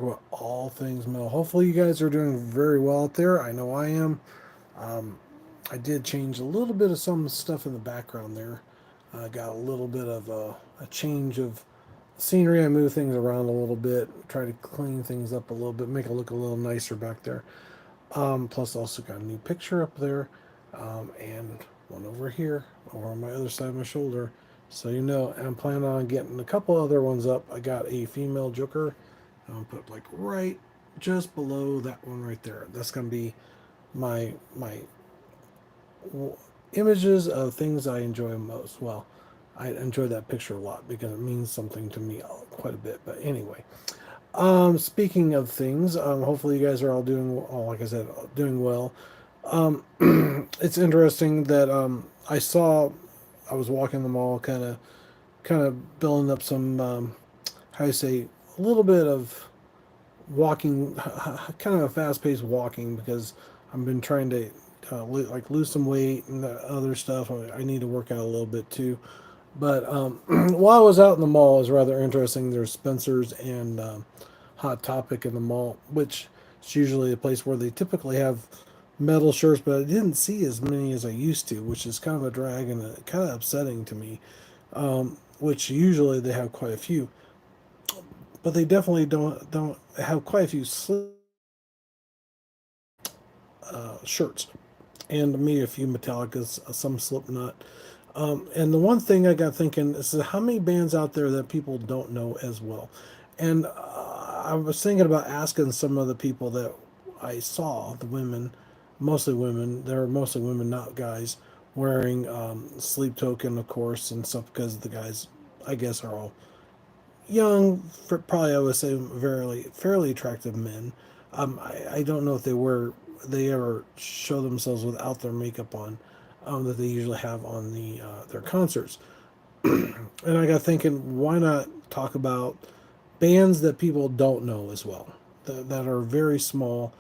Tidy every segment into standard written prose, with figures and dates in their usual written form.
Well, all things metal. Hopefully, you guys are doing very well out there. I know I am. Um, I did change a little bit of some stuff in the background there. I got a little bit of a change of scenery. I moved things around a little bit, try to clean things up a little bit, make it look a little nicer back there. Plus, also got a new picture up there, and one over here, over on my other side of my shoulder. So you know, I'm planning on getting a couple other ones up. I got a female Joker. I'll put like right just below that one right there. That's gonna be my images of things I enjoy most. Well, I enjoy that picture a lot because it means something to me quite a bit. But anyway, speaking of things, hopefully you guys are all doing, like I said, doing well. Um, it's interesting that I was walking the mall, kind of building up some, how you say, a little bit of walking, kind of a fast paced walking because I've been trying to like lose some weight and other stuff. I need to work out a little bit too. But while I was out in the mall, it was rather interesting. There's Spencer's and Hot Topic in the mall, which is usually a place where they typically have metal shirts, but I didn't see as many as I used to, which is kind of a drag and kind of upsetting to me. Which usually they have quite a few, but they definitely don't have quite a few shirts, and maybe a few Metallicas, some Slipknot. And the one thing I got thinking is how many bands out there that people don't know as well. And I was thinking about asking some of the people that I saw, the women, mostly women, they're mostly women, not guys, wearing Sleep Token, of course, and stuff because the guys, I guess, are all young, probably I would say fairly attractive men. I don't know if they ever show themselves without their makeup on, that they usually have on their concerts. And I got thinking, why not talk about bands that people don't know as well, that are very small.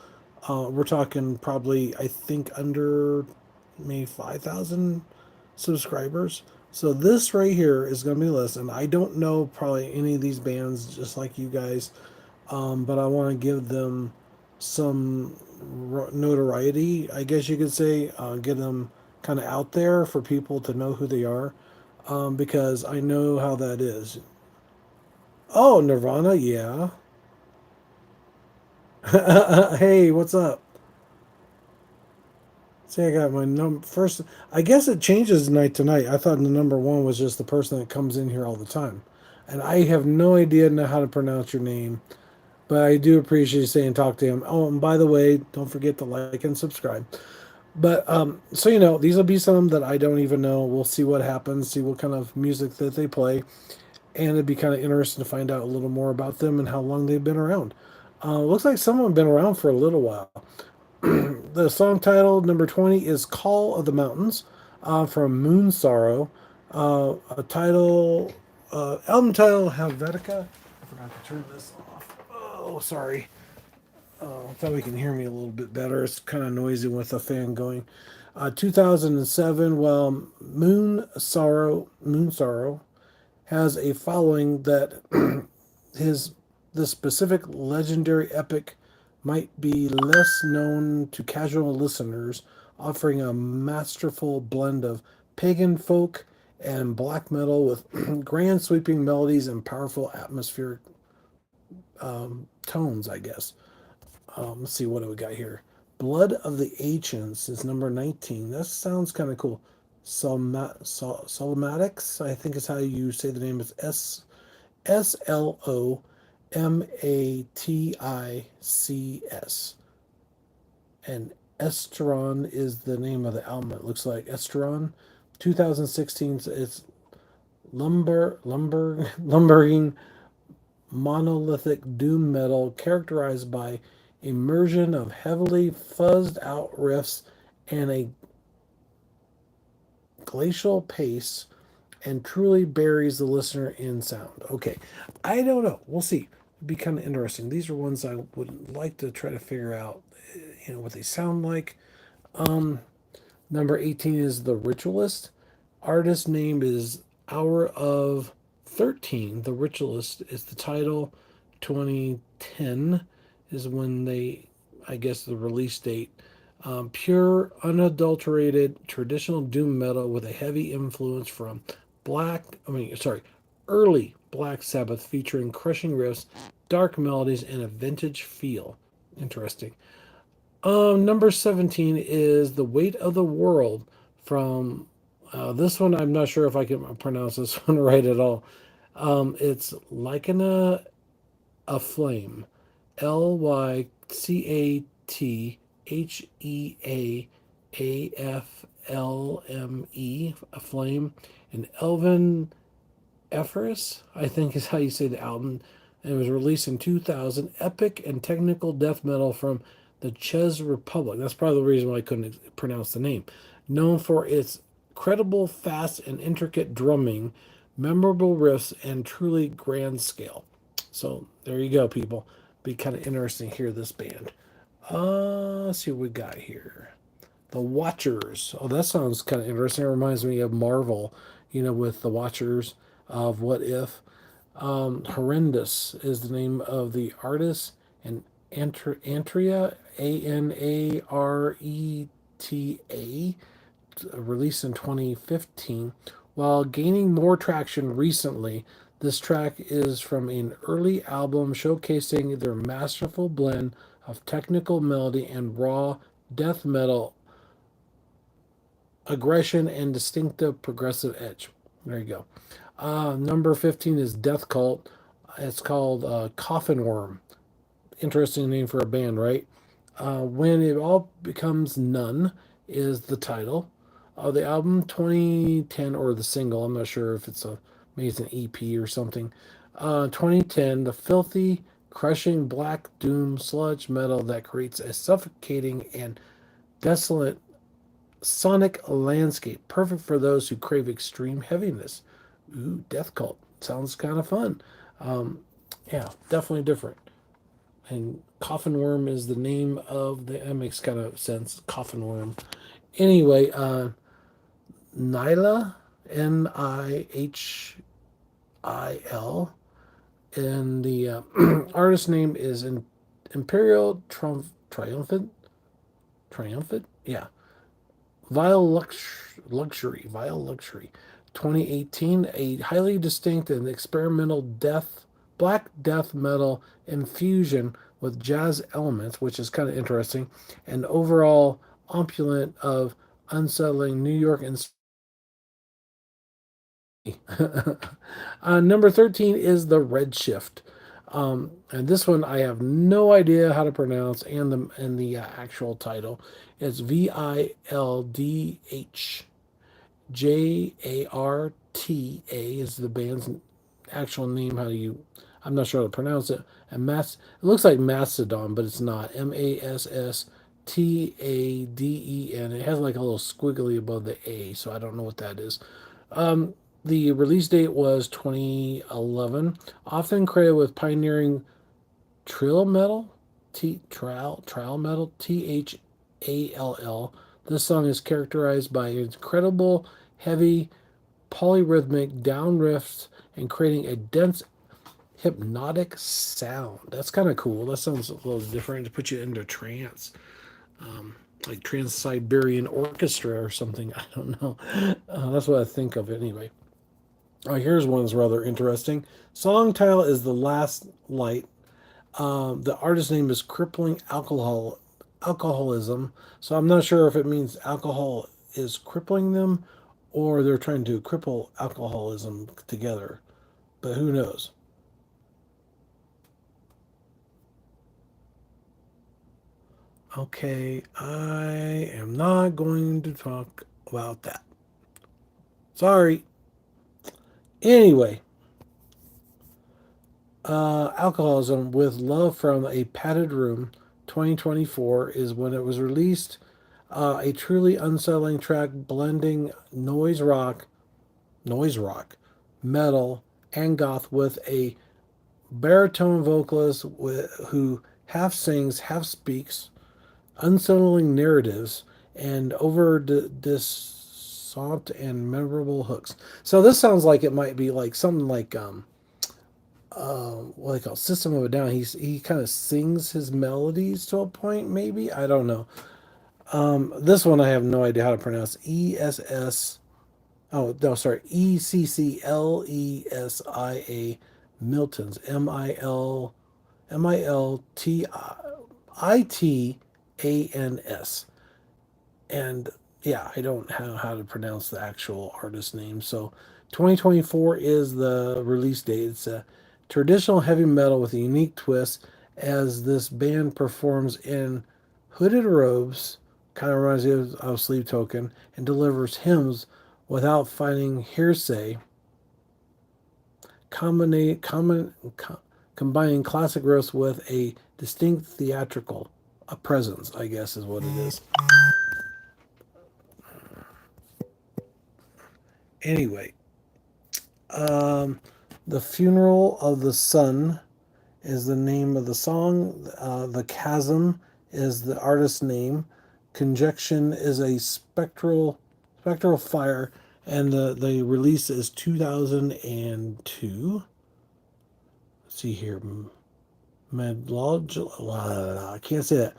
We're talking probably, I think, under maybe 5,000 subscribers. So this right here is going to be a list, and I don't know probably any of these bands just like you guys, but I want to give them some notoriety, I guess you could say, get them kind of out there for people to know who they are, because I know how that is. Oh, Nirvana, yeah. Hey, what's up? See, I got my number first. I guess it changes night to night. I thought the number one was just the person that comes in here all the time. And I have no idea now how to pronounce your name, but I do appreciate you saying talk to him. Oh, and by the way, don't forget to like and subscribe. But so you know, these will be some that I don't even know. We'll see what happens, see what kind of music that they play, and it'd be kind of interesting to find out a little more about them and how long they've been around. Looks like some have been around for a little while. The song title number 20 is Call of the Mountains, from Moon Sorrow. A title, album title, Helvetica. I forgot to turn this off. Oh, sorry. I thought we can hear me a little bit better. It's kind of noisy with the fan going. 2007. Well, Moon Sorrow has a following that his the specific legendary epic might be less known to casual listeners, offering a masterful blend of pagan folk and black metal with grand sweeping melodies and powerful atmospheric tones, I guess. Let's see, what do we got here? Blood of the Ancients is number 19. That sounds kind of cool. Solomatics, I think is how you say the name. Is Slomatics. And Esteron is the name of the album. It looks like Esteron. 2016. It's lumbering monolithic doom metal characterized by immersion of heavily fuzzed out riffs and a glacial pace, and truly buries the listener in sound. Okay, I don't know. We'll see. It'd be kind of interesting. These are ones I would like to try to figure out, what they sound like. Number 18 is The Ritualist. Artist name is Hour of 13. The Ritualist is the title. 20. 2010 is when they, I guess, the release date. Pure, unadulterated, traditional doom metal with a heavy influence from early Black Sabbath, featuring crushing riffs, dark melodies, and a vintage feel. Interesting. Number 17 is The Weight of the World from this one. I'm not sure if I can pronounce this one right at all. It's Lycana a Flame. Lycatheaflme, a flame. And Elvin Ephesus, I think is how you say the album. And it was released in 2000. Epic and technical death metal from the Czech Republic. That's probably the reason why I couldn't pronounce the name. Known for its credible, fast, and intricate drumming, memorable riffs, and truly grand scale. So there you go, people. Be kind of interesting to hear this band. Let's see what we got here. The Watchers. Oh, that sounds kind of interesting. It reminds me of Marvel, with the Watchers of What If. Horrendous is the name of the artist, and Antria, Anareta, released in 2015. While gaining more traction recently, this track is from an early album showcasing their masterful blend of technical melody and raw death metal aggression and distinctive progressive edge. There you go. Number 15 is Death Cult. It's called Coffin Worm. Interesting name for a band, right? When It All Becomes None is the title of the album. 2010, or the single. I'm not sure if maybe it's an EP or something. 2010, the filthy, crushing black doom sludge metal that creates a suffocating and desolate sonic landscape, perfect for those who crave extreme heaviness. Ooh, Death Cult. Sounds kind of fun. Yeah, definitely different. And Coffin Worm is the name of that makes kind of sense. Coffin Worm. Anyway, Nihil, Nihil, and the artist name is Imperial Triumphant. Triumphant? Yeah. Vile Luxury, 2018, a highly distinct and experimental black death metal infusion with jazz elements, which is kind of interesting, and overall opulent of unsettling New York and number 13 is The Redshift. And this one I have no idea how to pronounce, and the actual title is VILDHJARTA is the band's actual name. I'm not sure how to pronounce it. And it looks like Mastodon, but it's not. MASSTADEN. It has like a little squiggly above the A, so I don't know what that is. The release date was 2011. Often credited with pioneering trill metal, trial metal, THALL. This song is characterized by incredible, heavy, polyrhythmic down riffs and creating a dense, hypnotic sound. That's kind of cool. That sounds a little different to put you into trance. Like Trans-Siberian Orchestra or something. I don't know. That's what I think of anyway. Here's one that's rather interesting. Song title is The Last Light. The artist name is Crippling Alcoholism. So I'm not sure if it means alcohol is crippling them or they're trying to cripple alcoholism together. But who knows? Okay, I am not going to talk about that. Sorry. Anyway, Alcoholism with Love from a Padded Room 2024 is when it was released. A truly unsettling track blending noise rock, metal, and goth with a baritone vocalist who half sings, half speaks, unsettling narratives, and over dissonant and memorable hooks. So this sounds like it might be like something like what they call System of a Down. He kind of sings his melodies to a point, maybe. I don't know. This one I have no idea how to pronounce. ESS. Oh no, sorry. ECCLESIA Miltons. MILTITANS. And yeah, I don't know how to pronounce the actual artist name. So 2024 is the release date. It's a traditional heavy metal with a unique twist as this band performs in hooded robes, kind of reminds me of Sleep Token, and delivers hymns without finding hearsay, combinate, combining classic riffs with a distinct theatrical a presence, I guess is what it is. Anyway, Um, the Funeral of the Sun is the name of the song. The Chasm is the artist's name. Conjunction is a spectral fire, and the release is 2002. Let's see here, I can't say that.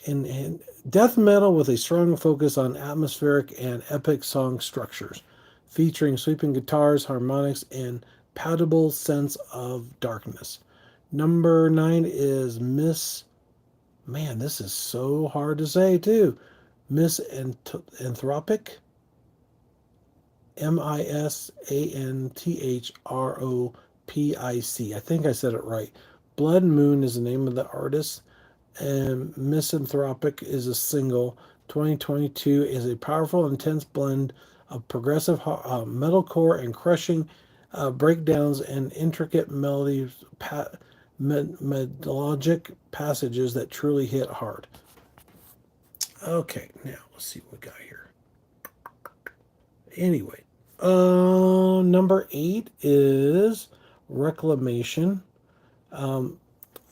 In death metal with a strong focus on atmospheric and epic song structures, featuring sweeping guitars, harmonics, and palpable sense of darkness. Number 9 is Miss. Man, this is so hard to say too. Misanthropic. Misanthropic. I think I said it right. Blood Moon is the name of the artist, and Misanthropic is a single. 2022 is a powerful, intense blend of progressive metalcore and crushing breakdowns and intricate melodic passages that truly hit hard. Okay, now let's see what we got here. Anyway, number 8 is Reclamation. Um,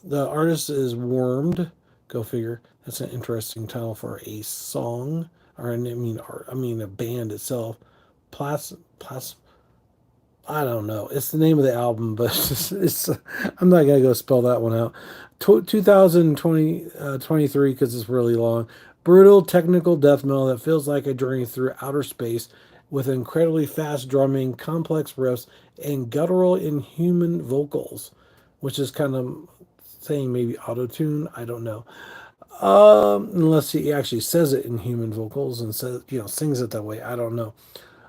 the artist is Wormed. Go figure. That's an interesting title for a song, or I mean a band itself. Plas. I don't know. It's the name of the album, but it's I'm not gonna go spell that one out. 2020 23 because it's really long. Brutal technical death metal that feels like a journey through outer space with incredibly fast drumming, complex riffs, and guttural inhuman vocals, which is kind of saying maybe auto tune. I don't know. Unless he actually says it in human vocals and says, sings it that way. I don't know.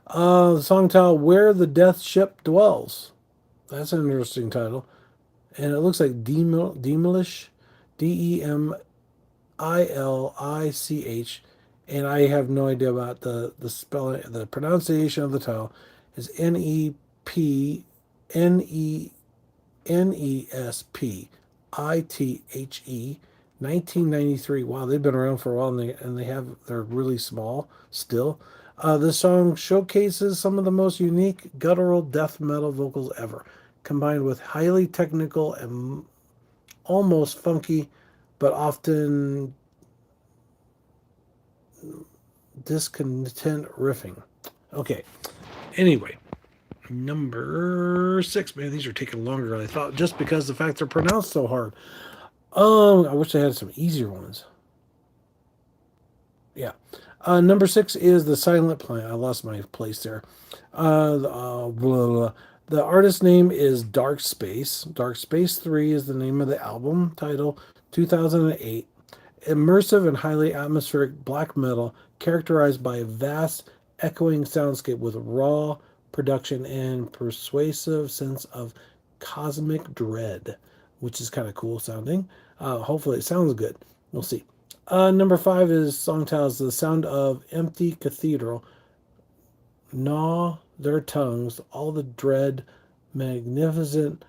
The song title, Where the Death Ship Dwells. That's an interesting title. And it looks like Demolish, Demilich. And I have no idea about the spelling, the pronunciation of the title is Nepnesp. 1993. Wow, they've been around for a while, and they're really small still. This song showcases some of the most unique guttural death metal vocals ever, combined with highly technical and almost funky, but often discontent riffing. Okay. Anyway, number 6. Man, these are taking longer than I thought, just because the fact they're pronounced so hard. I wish I had some easier ones. Yeah. Number 6 is The Silent Planet. I lost my place there. Blah, blah, blah. The artist name is Dark Space. Dark Space 3 is the name of the album title, 2008. Immersive and highly atmospheric black metal characterized by a vast, echoing soundscape with raw production and persuasive sense of cosmic dread, which is kind of cool sounding. Hopefully, it sounds good. We'll see. Number 5 is song titles The Sound of Empty Cathedral. Gnaw their tongues, all the dread, magnificent,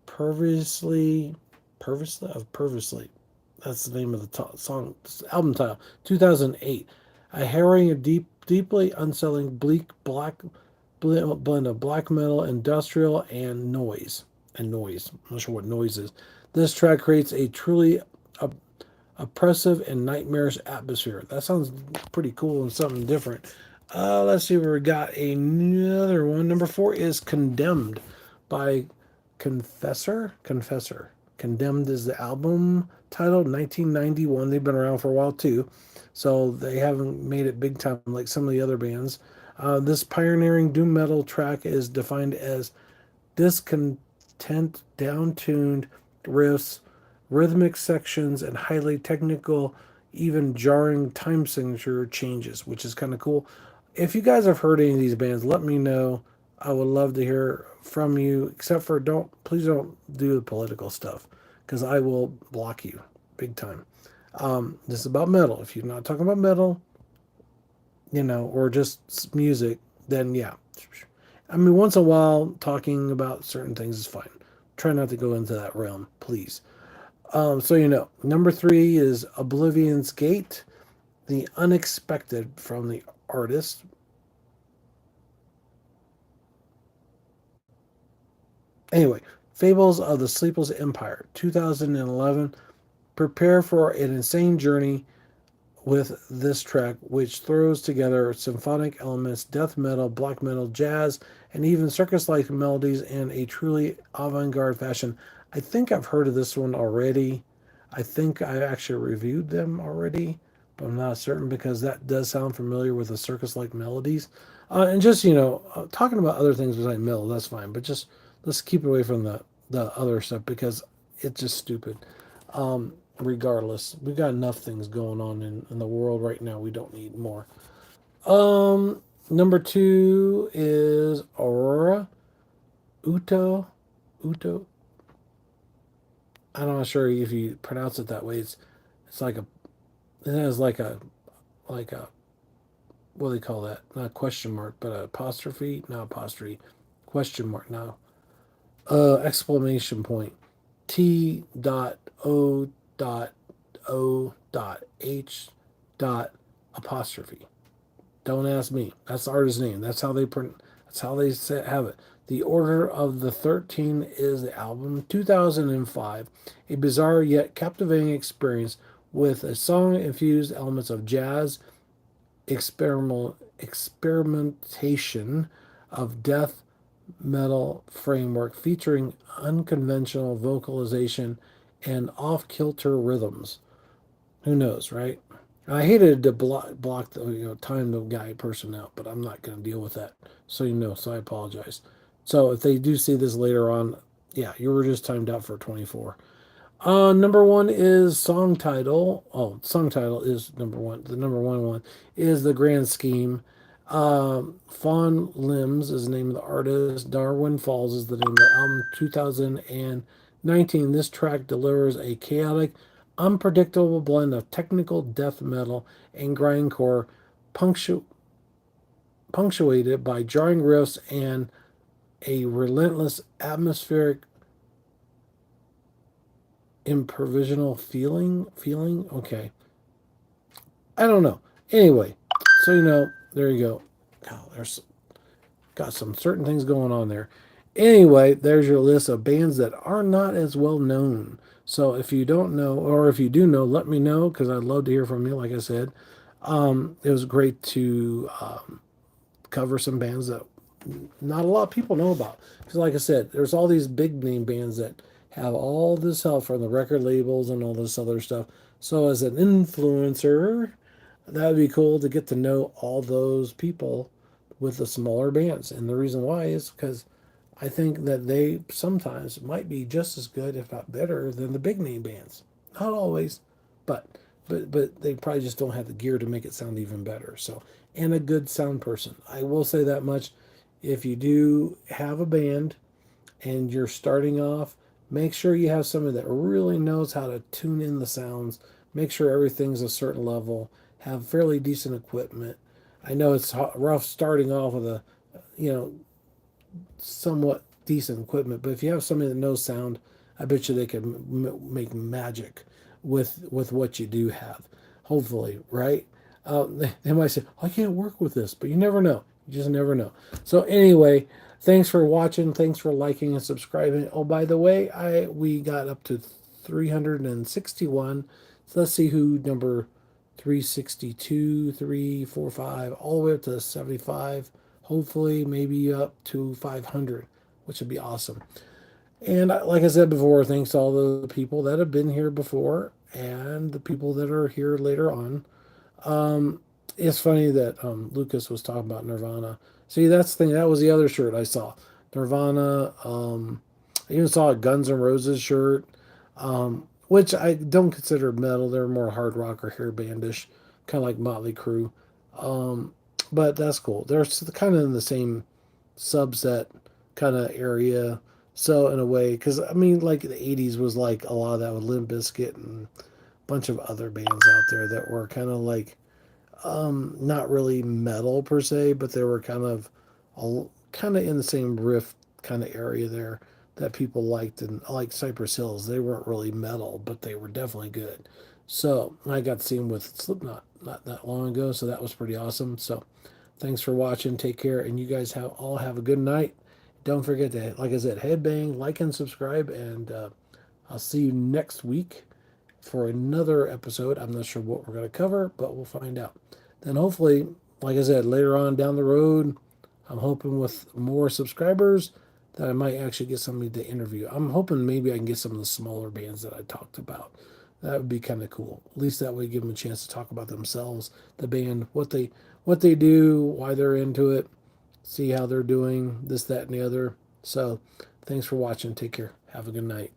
perversely. That's the name of the song, album title. 2008. A harrowing, deeply unsettling, bleak, black blend of black metal, industrial, and noise. I'm not sure what noise is. This track creates a truly oppressive and nightmarish atmosphere. That sounds pretty cool and something different. Let's see where we got another one. Number 4 is Condemned by Confessor. Condemned is the album title, 1991. They've been around for a while too, so they haven't made it big time like some of the other bands. This pioneering doom metal track is defined as discontent, down-tuned riffs, rhythmic sections, and highly technical, even jarring time signature changes, which is kind of cool. If you guys have heard any of these bands, let me know. I would love to hear from you. Except for please don't do the political stuff, because I will block you big time. This is about metal. If you're not talking about metal, or just music, then yeah. I mean, once in a while, talking about certain things is fine. Try not to go into that realm, please. Number three is Oblivion's Gate, The Unexpected from the artist. Anyway, Fables of the Sleepless Empire, 2011. Prepare for an insane journey with this track, which throws together symphonic elements, death metal, black metal, jazz, and even circus like melodies in a truly avant garde fashion. I think I've heard of this one already. I think I actually reviewed them already, but I'm not certain because that does sound familiar with the circus like melodies. And just, talking about other things besides metal, that's fine, but just let's keep away from the other stuff because it's just stupid. Regardless, we've got enough things going on in the world right now. We don't need more. Number two is Aurora Uto. I'm not sure if you pronounce it that way. It's like it has like a what do they call that? Not a question mark, but a apostrophe. Not apostrophe. Question mark. Now, exclamation point. T dot O dot O dot H dot apostrophe. Don't ask me. That's the artist's name. That's how they print. That's how they have it. The Order of the 13 is the album. 2005, a bizarre yet captivating experience with a song-infused elements of jazz, experimentation of death metal framework featuring unconventional vocalization and off-kilter rhythms. Who knows, right? I hated to block the time the guy person out, but I'm not going to deal with that. So I apologize. So if they do see this later on, yeah, you were just timed out for 24. Number one is song title. Oh, song title is number one. The number one is The Grand Scheme. Fawn Limbs is the name of the artist. Darwin Falls is the name of the album. 2019. This track delivers a chaotic, unpredictable blend of technical death metal and grindcore, punctuated by jarring riffs and a relentless atmospheric improvisational feeling. Okay, I don't know. Anyway, there you go. God, there's got some certain things going on there. Anyway, there's your list of bands that are not as well known. So if you don't know, or if you do know, let me know because I'd love to hear from you. Like I said, it was great to cover some bands that not a lot of people know about. Because, like I said, there's all these big name bands that have all this help from the record labels and all this other stuff. So, as an influencer, that would be cool to get to know all those people with the smaller bands. And the reason why is because I think that they sometimes might be just as good, if not better, than the big name bands. Not always, but but they probably just don't have the gear to make it sound even better. So, and a good sound person. I will say that much. If you do have a band and you're starting off, make sure you have somebody that really knows how to tune in the sounds, make sure everything's a certain level, have fairly decent equipment. I know it's rough starting off with you know, somewhat decent equipment, but if you have somebody that knows sound, I bet you they can make magic with what you do have. Hopefully, right? They might say, "I can't work with this," but you never know. You just never know. So anyway, thanks for watching. Thanks for liking and subscribing. Oh, by the way, we got up to 361. So let's see who number 362, 345, all the way up to 75. Hopefully, maybe up to 500, which would be awesome. And like I said before, thanks to all the people that have been here before and the people that are here later on. Um, it's funny that Lucas was talking about Nirvana. See, that's the thing. That was the other shirt I saw. Nirvana. I even saw a Guns N' Roses shirt, which I don't consider metal. They're more hard rock or hair bandish, kind of like Motley Crue. Um, but that's cool. They're kind of in the same subset kind of area. So in a way, because I mean, like the '80s was like a lot of that with Limp Bizkit and a bunch of other bands out there that were kind of like not really metal per se, but they were kind of in the same riff kind of area there that people liked, and like Cypress Hills. They weren't really metal, but they were definitely good. So I got to see them with Slipknot not that long ago, so that was pretty awesome. So thanks for watching. Take care, and you guys have a good night. Don't forget to, like I said, headbang, like, and subscribe, and I'll see you next week for another episode. I'm not sure what we're going to cover, but we'll find out. Then hopefully, like I said, later on down the road, I'm hoping with more subscribers that I might actually get somebody to interview. I'm hoping maybe I can get some of the smaller bands that I talked about. That would be kind of cool. At least that way, give them a chance to talk about themselves, the band, what they do, why they're into it, see how they're doing, this, that, and the other. So, thanks for watching. Take care. Have a good night.